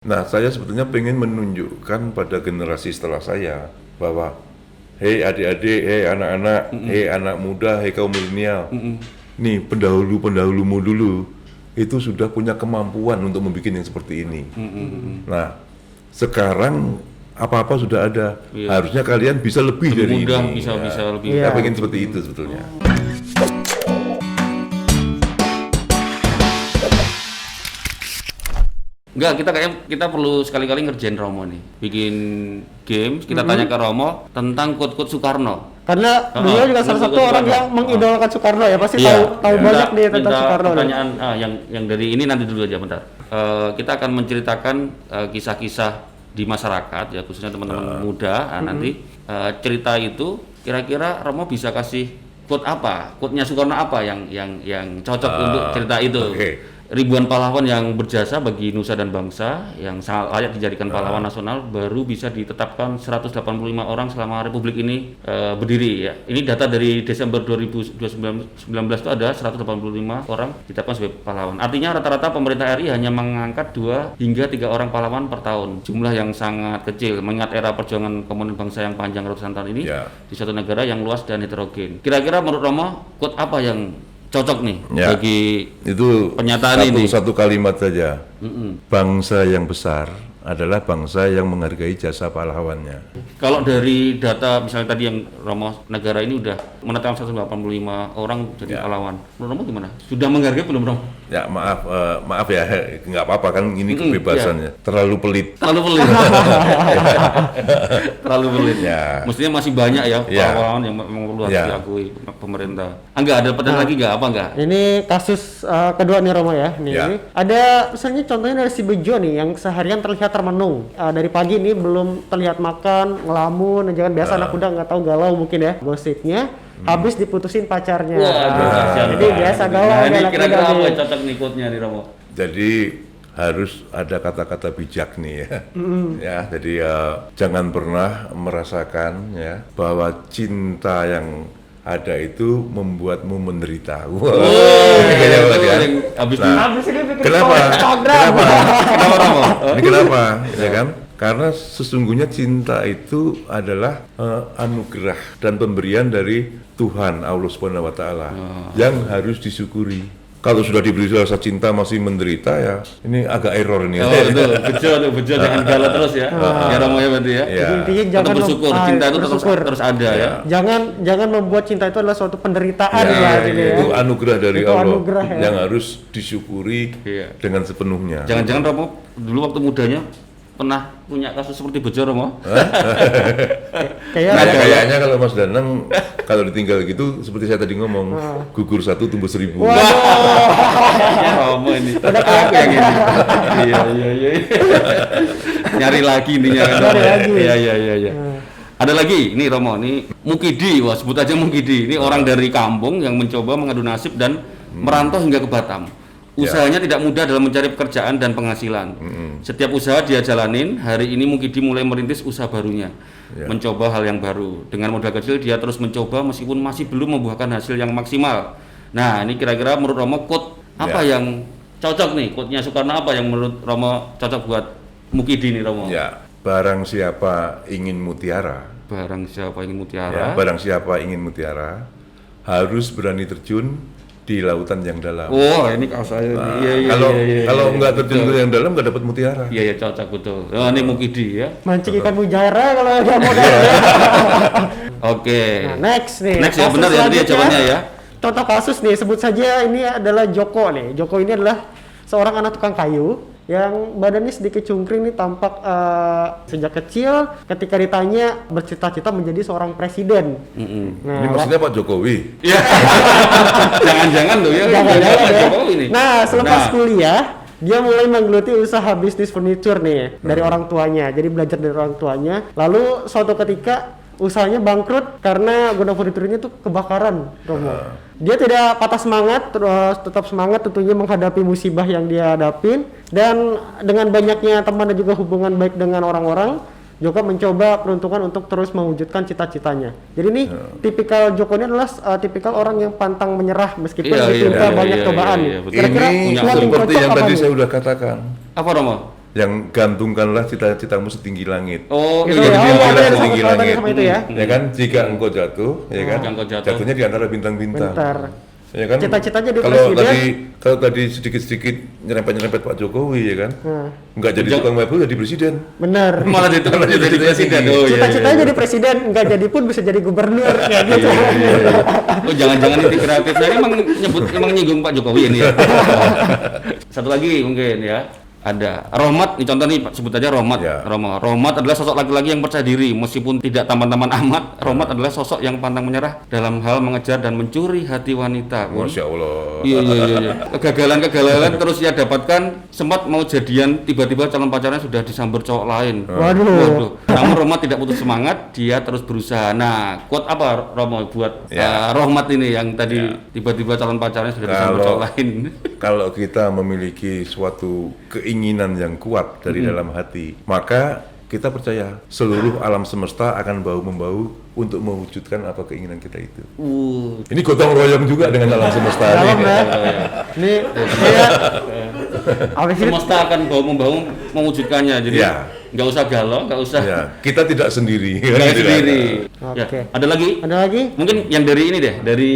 Nah, saya sebetulnya pengen menunjukkan pada generasi setelah saya bahwa hei adik-adik, hei anak-anak, hei anak muda, hei kaum milenial. Nih, pendahulu-pendahulumu dulu itu sudah punya kemampuan untuk membuat yang seperti ini. Nah, sekarang apa-apa sudah ada. Iya. Harusnya kalian bisa lebih Lebih dari mudah, ini. bisa lebih. Saya pengen seperti itu sebetulnya. Enggak, kita perlu sekali-kali ngerjain Romo nih. Bikin games, kita tanya ke Romo tentang quote-quote Soekarno. Karena beliau juga salah satu orang yang mengidolakan Soekarno ya, pasti Iya. tahu banyak nih tentang Minta Soekarno. nih. pertanyaan yang dari ini nanti dulu aja bentar. Kita akan menceritakan kisah-kisah di masyarakat ya, khususnya teman-teman muda. Nanti cerita itu kira-kira Romo bisa kasih quote apa? Quote-nya Soekarno apa yang cocok untuk cerita itu? Oke. Ribuan pahlawan yang berjasa bagi nusa dan bangsa yang sangat layak dijadikan pahlawan nasional baru bisa ditetapkan 185 orang selama republik ini berdiri ya. Ini data dari Desember 2019 itu ada 185 orang ditetapkan sebagai pahlawan. Artinya rata-rata pemerintah RI hanya mengangkat 2 hingga 3 orang pahlawan per tahun. Jumlah yang sangat kecil mengingat era perjuangan komunis bangsa yang panjang ratusan tahun ini di suatu negara yang luas dan heterogen. Kira-kira menurut Romo quote apa yang cocok nih bagi itu pernyataan satu kalimat saja. Bangsa yang besar adalah bangsa yang menghargai jasa pahlawannya. Kalau dari data misalnya tadi yang Romo negara ini udah menetapkan 185 orang jadi pahlawan. Menurut Romo gimana? Sudah menghargai belum Romo? Ya maaf ya, nggak apa-apa kan ini kebebasan ya. Terlalu pelit. Terlalu pelit. Terlalu pelit. Ya. Mestinya masih banyak ya pahlawan yang memang perlu harus diakui pemerintah. Enggak ada pertanyaan lagi nggak? Apa enggak? Ini kasus kedua nih Romo ya. Ini ada misalnya contohnya dari si Bejo nih yang seharian terlihat termenung. Dari pagi nih belum terlihat makan, ngelamun, jangan biasa anak muda nggak tahu galau mungkin ya. Gosipnya habis diputusin pacarnya. Jadi biasa galau Nah, ini anak kira-kira muda apa nih. cocok nih quote-nya nih Romo? Jadi harus ada kata-kata bijak nih ya. Ya, jadi jangan pernah merasakan ya bahwa cinta yang ada itu membuatmu menderita. Habis ini bikin Kenapa? Instagram. kenapa Romo? Ini kenapa? Ya kan? Karena sesungguhnya cinta itu adalah anugerah dan pemberian dari Tuhan Allah Subhanahu wa taala yang harus disyukuri. Kalau sudah diberi rasa cinta masih menderita ya, ini agak error ini. Oh betul, bejo jangan galau terus ya. Ya Romo ya berarti ya. Ya. Intinya Tetap jangan bersyukur, cinta itu terus ada ya. Jangan membuat cinta itu adalah suatu penderitaan Ya, gitu ya. itu anugerah dari Itu Allah anugerah, ya. yang harus disyukuri dengan sepenuhnya. Jangan-jangan Romo dulu waktu mudanya pernah punya kasus seperti Bejo Romo? Kayaknya kalau Mas Danang kalau ditinggal gitu seperti saya tadi ngomong, gugur 1 tumbuh 1000. Ya Romo ini. Udah aku yang ini. Iya. Nyari lagi intinya kan. Nyari lagi. Iya. Ada lagi, ini Romo, ini Mukidi, wah sebut aja Mukidi. Ini orang dari kampung yang mencoba mengadu nasib dan merantau hingga ke Batam. Usahanya tidak mudah dalam mencari pekerjaan dan penghasilan. Setiap usaha dia jalanin, hari ini Mukidi mulai merintis usaha barunya. Mencoba hal yang baru. Dengan modal kecil dia terus mencoba meskipun masih belum membuahkan hasil yang maksimal. Nah, ini kira-kira menurut Romo quote apa yang cocok nih? Quote-nya Soekarno apa yang menurut Romo cocok buat Mukidi nih Romo? Ya, barang siapa ingin mutiara. Barang siapa ingin Ya, mutiara. barang siapa ingin mutiara harus berani terjun di lautan yang dalam. Oh, ini kalau saya Kalau nggak terjun ke yang dalam nggak dapat mutiara. Iya cocok betul. Oh, ini Mukidi ya. Mancing ikan mujairah kalau nggak modal. Oke. Nah, next nih. Next ya kasus benar ya dia selanjutnya. jawabannya ya. Contoh kasus nih, sebut saja ini adalah Joko nih. Joko ini adalah seorang anak tukang kayu yang badannya sedikit cungkring nih, tampak sejak kecil ketika ditanya bercita-cita menjadi seorang presiden. Nah, Ini maksudnya Pak Jokowi. Iya. Jangan-jangan tuh ya. jangan-jangan ya. Jokowi nih. Nah, selepas kuliah dia mulai menggeluti usaha bisnis furniture nih dari orang tuanya. Jadi belajar dari orang tuanya. Lalu suatu ketika usahanya bangkrut karena gudang furniturnya tuh kebakaran, Romo. Dia tidak patah semangat, terus tetap semangat tentunya menghadapi musibah yang dia hadapin, dan dengan banyaknya teman dan juga hubungan baik dengan orang-orang, Joko mencoba peruntungan untuk terus mewujudkan cita-citanya. Jadi ini tipikal Joko ini adalah tipikal orang yang pantang menyerah meskipun ditimpa banyak cobaan. iya, betul. Kira-kira Ini yang seperti cocok yang apa tadi nih? saya udah katakan. Apa Romo? yang gantungkanlah cita-citamu setinggi langit. Oh, Itu iya, ya, jadi ada yang setinggi sama langit. sama itu ya. Ya kan, jika engkau jatuh, ya kan, Jika engkau jatuh. jatuhnya di antara bintang-bintang. Bentar. Ya kan? Cita-citanya jadi kalau presiden. kalau tadi sedikit-sedikit nyerempet-nyerempet Pak Jokowi ya kan, nggak jadi tukang mebel jadi presiden. Benar. Malah jadi presiden. Oh iya. Cita-citanya jadi presiden, nggak jadi pun bisa jadi gubernur ya gitu. Oh jangan-jangan ini kreatif. Nah, emang nyinggung Pak Jokowi ini ya. Satu lagi mungkin ya. Ada Rohmat, ini contoh nih Pak, sebut aja Rohmat. Ya. Rohmat adalah sosok laki-laki yang percaya diri meskipun tidak tampan-tampan amat. Rohmat adalah sosok yang pantang menyerah dalam hal mengejar dan mencuri hati wanita. Masya Allah. Iya. Kegagalan terus ia dapatkan, sempat mau jadian, tiba-tiba calon pacarnya sudah disamber cowok lain. Waduh. Namun Rohmat tidak putus semangat, dia terus berusaha. Nah, quote apa Romo buat Rohmat ini yang tadi tiba-tiba calon pacarnya sudah disamber cowok lain? Kalau kita memiliki suatu keinginan yang kuat dari dalam hati, maka kita percaya seluruh alam semesta akan bahu-membahu untuk mewujudkan apa keinginan kita itu. Ini gotong royong juga dengan alam semesta. Dalam nih. ya. Ini ya. Abis ini Semesta akan bahu-membahu mewujudkannya. Jadi Ya. nggak usah galau, nggak usah Ya, kita tidak sendiri. nggak sendiri. Ya. Oke. Ada lagi? ada lagi? Mungkin yang dari ini deh, dari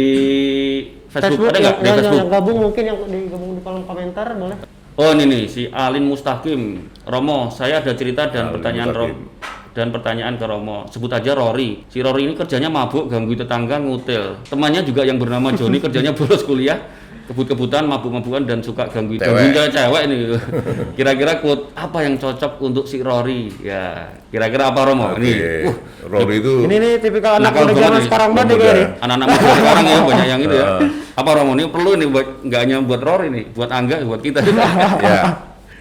Facebook, ada nggak? Dari Facebook. yang gabung mungkin yang digabung di kolom komentar boleh. Oh ini nih si Alin Mustaqim. Romo, saya ada cerita dan Alin pertanyaan Mustaqim. pertanyaan ke Romo. Sebut aja Rory. Si Rory ini kerjanya mabuk, ganggu tetangga, ngutil. Temannya juga yang bernama Joni kerjanya bolos kuliah, kebut-kebutan, mabuk-mabukan dan suka ganggu cewek ini. Kira-kira quote apa yang cocok untuk si Rory? Ya, kira-kira apa Romo? Oke. Ini Rory itu Ini nih tipikal anak nakal muda banget zaman nih. sekarang banget Muda. kayak nih. anak-anak muda sekarang ya banyak yang itu ya. Apa Romo ini perlu nih buat nggak hanya buat Rory nih, buat Angga, buat kita. ya,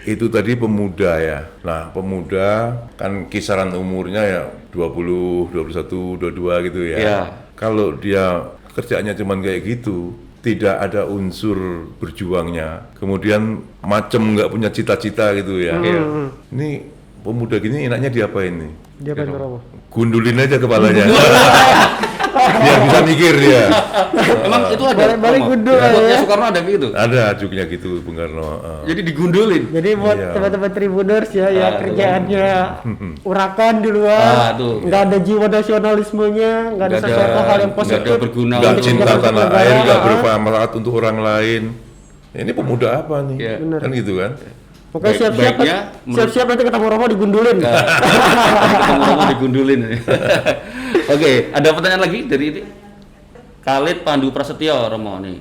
itu tadi pemuda ya. Nah, pemuda kan kisaran umurnya ya 20, 21, 22 gitu ya. Iya. Kalau dia kerjaannya cuman kayak gitu, tidak ada unsur berjuangnya. Kemudian macem nggak punya cita-cita gitu ya. Ini pemuda gini enaknya diapain nih? Dia pengen Romo. Gundulin aja kepalanya. Biar bisa mikir dia. Emang itu ada Balik-balik Romo? gundul aja Buatnya ya. Soekarno ada gitu. Ada juknya gitu Bung Karno. Jadi digundulin. Jadi buat Iya. teman-teman Tribuners ya, ya kerjaannya urakan di Ah, luar, tuh. nggak ada jiwa nasionalismenya, nggak ada sesuatu hal yang nggak positif. ada berguna Nggak untuk cinta untuk tanah negara, air, nggak ah. bermanfaat untuk orang lain. Ini pemuda apa nih? Iya. Bener. Kan gitu kan? Pokoknya siap-siap, baiknya siap-siap nanti ketemu Romo digundulin. ketemu Romo digundulin. Oke, ada pertanyaan lagi dari ini. Khalid Pandu Prasetyo Romo nih.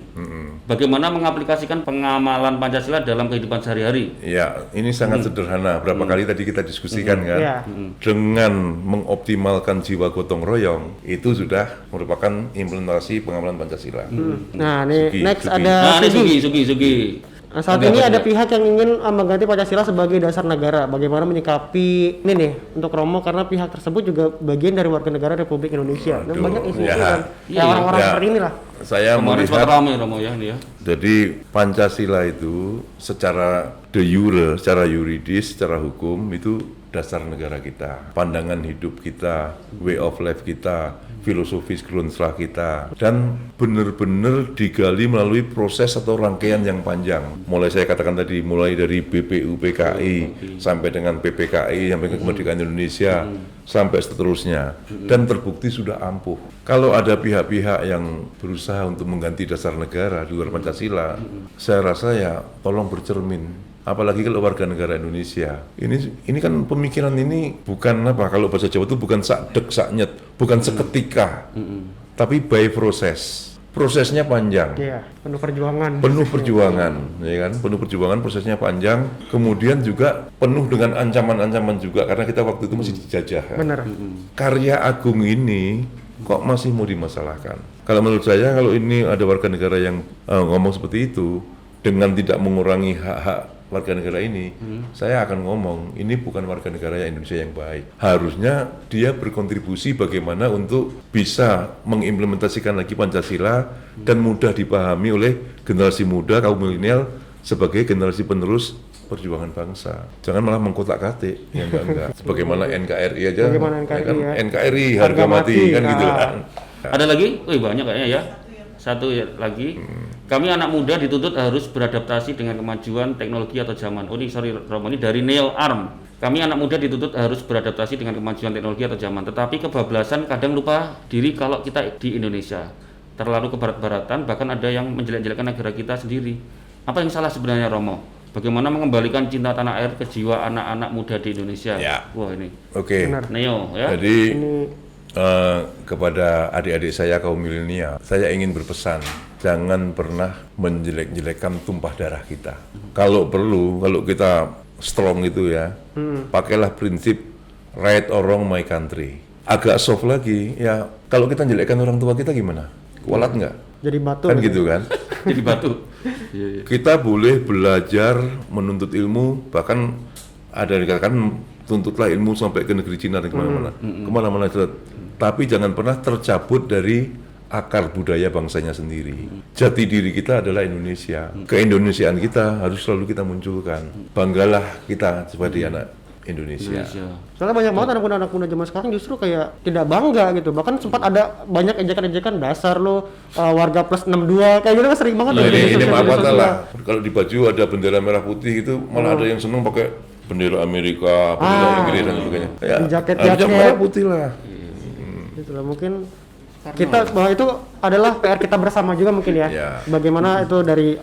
Bagaimana mengaplikasikan pengamalan Pancasila dalam kehidupan sehari-hari? Ya, ini sangat sederhana. Berapa kali tadi kita diskusikan kan? Iya. Dengan mengoptimalkan jiwa gotong royong, itu sudah merupakan implementasi pengamalan Pancasila. Nah, nih Sugi, next Sugi. ada Nah, ini Sugi. Sugi. Nah, saat Ada ini apa ada dia? pihak yang ingin mengganti Pancasila sebagai dasar negara. Bagaimana menyikapi ini nih untuk Romo karena pihak tersebut juga bagian dari warga negara Republik Indonesia. Dan Waduh, banyak isu-isu ya. kan. Iya, Ya, orang-orang ya. seperti inilah. Saya Kemarin sempat melihat, ramai Romo ya ini ya. jadi Pancasila itu secara de jure, secara yuridis, secara hukum itu dasar negara kita, pandangan hidup kita, way of life kita, filosofis Grundslag kita, dan benar-benar digali melalui proses atau rangkaian yang panjang. Mulai saya katakan tadi, mulai dari BPU PKI sampai dengan PPKI sampai ke kemerdekaan Indonesia sampai seterusnya, dan terbukti sudah ampuh. Kalau ada pihak-pihak yang berusaha untuk mengganti dasar negara di luar Pancasila, saya rasa ya tolong bercermin. Apalagi kalau warga negara Indonesia, ini kan pemikiran ini bukan apa, kalau bahasa Jawa itu bukan sak dek sak nyet, bukan seketika, tapi by proses. Prosesnya panjang, Iya, penuh perjuangan. penuh perjuangan, ya kan? Penuh perjuangan, prosesnya panjang. Kemudian juga penuh dengan ancaman-ancaman juga karena kita waktu itu masih dijajah. Kan? Bener. Karya agung ini kok masih mau dimasalahkan? Kalau menurut saya, kalau ini ada warga negara yang ngomong seperti itu dengan tidak mengurangi hak-hak warga negara ini, saya akan ngomong ini bukan warga negara Indonesia yang baik. Harusnya dia berkontribusi bagaimana untuk bisa mengimplementasikan lagi Pancasila dan mudah dipahami oleh generasi muda kaum milenial sebagai generasi penerus perjuangan bangsa. Jangan malah mengkotak-katik, ya enggak. Sebagaimana NKRI aja, Bagaimana NKRI ya kan? ya. NKRI harga mati, kan gitu kan. Ada lagi? Wih banyak kayaknya ya. Satu ya lagi. Kami anak muda dituntut harus beradaptasi dengan kemajuan teknologi atau zaman. Oh ini sorry Romo, ini dari Neil Arm. Kami anak muda dituntut harus beradaptasi dengan kemajuan teknologi atau zaman. Tetapi kebablasan kadang lupa diri kalau kita di Indonesia. Terlalu kebarat-baratan, bahkan ada yang menjelek-jelekkan negara kita sendiri. Apa yang salah sebenarnya Romo? Bagaimana mengembalikan cinta tanah air ke jiwa anak-anak muda di Indonesia? Ya. Wah ini. Oke. Neo ya. Jadi kepada adik-adik saya kaum milenial, saya ingin berpesan, jangan pernah menjelek-jelekkan tumpah darah kita. Kalau perlu, kalau kita strong itu ya, pakailah prinsip right or wrong my country. Agak soft lagi, ya kalau kita menjelekkan orang tua kita gimana? Kualat nggak? Jadi batu. Kan gitu kan? Jadi batu. Iya, iya. Kita boleh belajar, menuntut ilmu, bahkan ada yang dikatakan tuntutlah ilmu sampai ke negeri Cina dan kemana-mana. Tapi jangan pernah tercabut dari akar budaya bangsanya sendiri. Jati diri kita adalah Indonesia. Keindonesiaan kita harus selalu kita munculkan. Banggalah kita sebagai anak Indonesia. Soalnya banyak banget anak muda zaman sekarang justru kayak tidak bangga gitu. Bahkan sempat ada banyak ejekan-ejekan dasar lo warga plus 62 kayak gitu kan sering banget. Nah, di ini sosial apa media. lah. Kalau di baju ada bendera merah putih itu malah ada yang seneng pakai bendera Amerika, bendera Inggris dan sebagainya. Ya, Jaket-jaket. harusnya merah putih lah. Gitu lah, mungkin kita bahwa itu adalah PR kita bersama juga mungkin ya. Ya. Bagaimana itu dari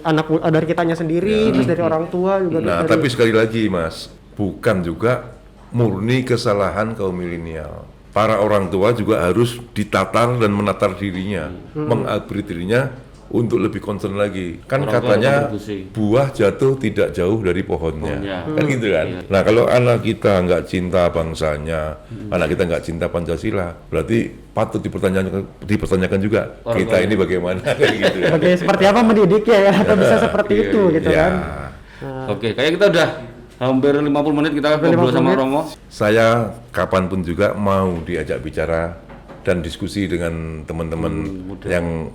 dari kitanya sendiri, terus dari orang tua juga. Nah, dari, tapi sekali lagi Mas, bukan juga murni kesalahan kaum milenial. Para orang tua juga harus ditatar dan menatar dirinya, mengupgrade dirinya untuk lebih concern lagi. Kan Orang tua katanya berkontribusi. buah jatuh tidak jauh dari pohonnya. Kan gitu kan. Iya. Nah, kalau anak kita nggak cinta bangsanya, anak kita nggak cinta Pancasila, berarti patut dipertanyakan juga Orang kita tua. ini bagaimana kayak gitu ya. seperti apa mendidiknya ya atau bisa seperti itu gitu Ya. kan. Oke, kayak kita udah hampir 50 menit kita ngobrol 50 sama menit. Romo. Saya kapanpun juga mau diajak bicara dan diskusi dengan teman-teman yang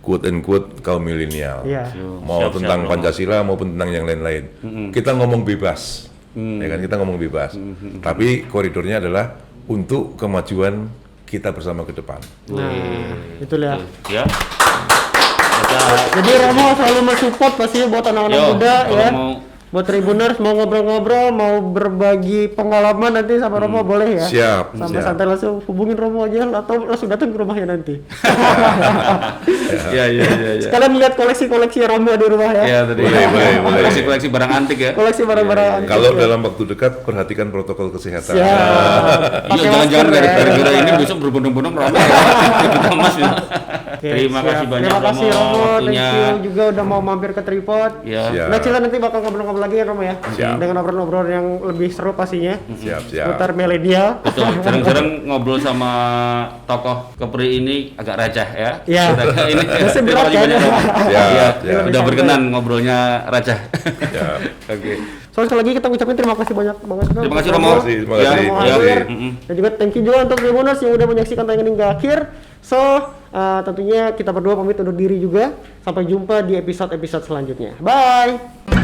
quote and quote kaum milenial. Iya. Mau Siap-siap, tentang Romo. Pancasila maupun tentang yang lain-lain. Kita ngomong bebas. Ya kan, kita ngomong bebas. Tapi koridornya adalah untuk kemajuan kita bersama ke depan. Nah, itulah. Ya. Jadi Romo selalu mensupport pastinya buat anak-anak Yo, muda kalau ya. mau Buat Tribuners mau ngobrol-ngobrol, mau berbagi pengalaman nanti sama Romo boleh ya? Siap, Sampai siap. santai langsung hubungin Romo aja atau langsung datang ke rumahnya nanti. Iya. Sekalian lihat koleksi-koleksi Romo di rumah ya. Iya tadi. Boleh. Koleksi barang antik ya. Koleksi barang-barang. Kalau dalam waktu dekat perhatikan protokol kesehatan. Siap. Iya, Pakai jangan-jangan masker ya. gara-gara ini besok berbondong-bondong Romo ya. Kita Mas ya. Oke, Terima siap. kasih banyak Terima kasih Romo, waktunya. thank you juga udah mau mampir ke Tripod. Ya. Siap. Nah, Cila nanti bakal ngobrol-ngobrol lagi ya Romo ya. Siap. Dengan obrolan-obrolan yang lebih seru pastinya. Siap. Seputar milenial. Betul, jarang-jarang ngobrol sama tokoh Kepri ini agak receh ya. Iya. Kita ini Biasanya terima berat kasih kan? banyak, Romo. Siap, Iya, siap. udah berkenan ngobrolnya receh. Siap. Oke. So sekali lagi kita ucapin terima kasih banyak banget. Terima kasih Romo. Terima kasih, terima Ya, kasih. mm-mm. Dan juga thank you juga untuk Tribuners yang udah menyaksikan tayangan hingga akhir. So, tentunya kita berdua pamit undur diri juga. Sampai jumpa di episode-episode selanjutnya. Bye!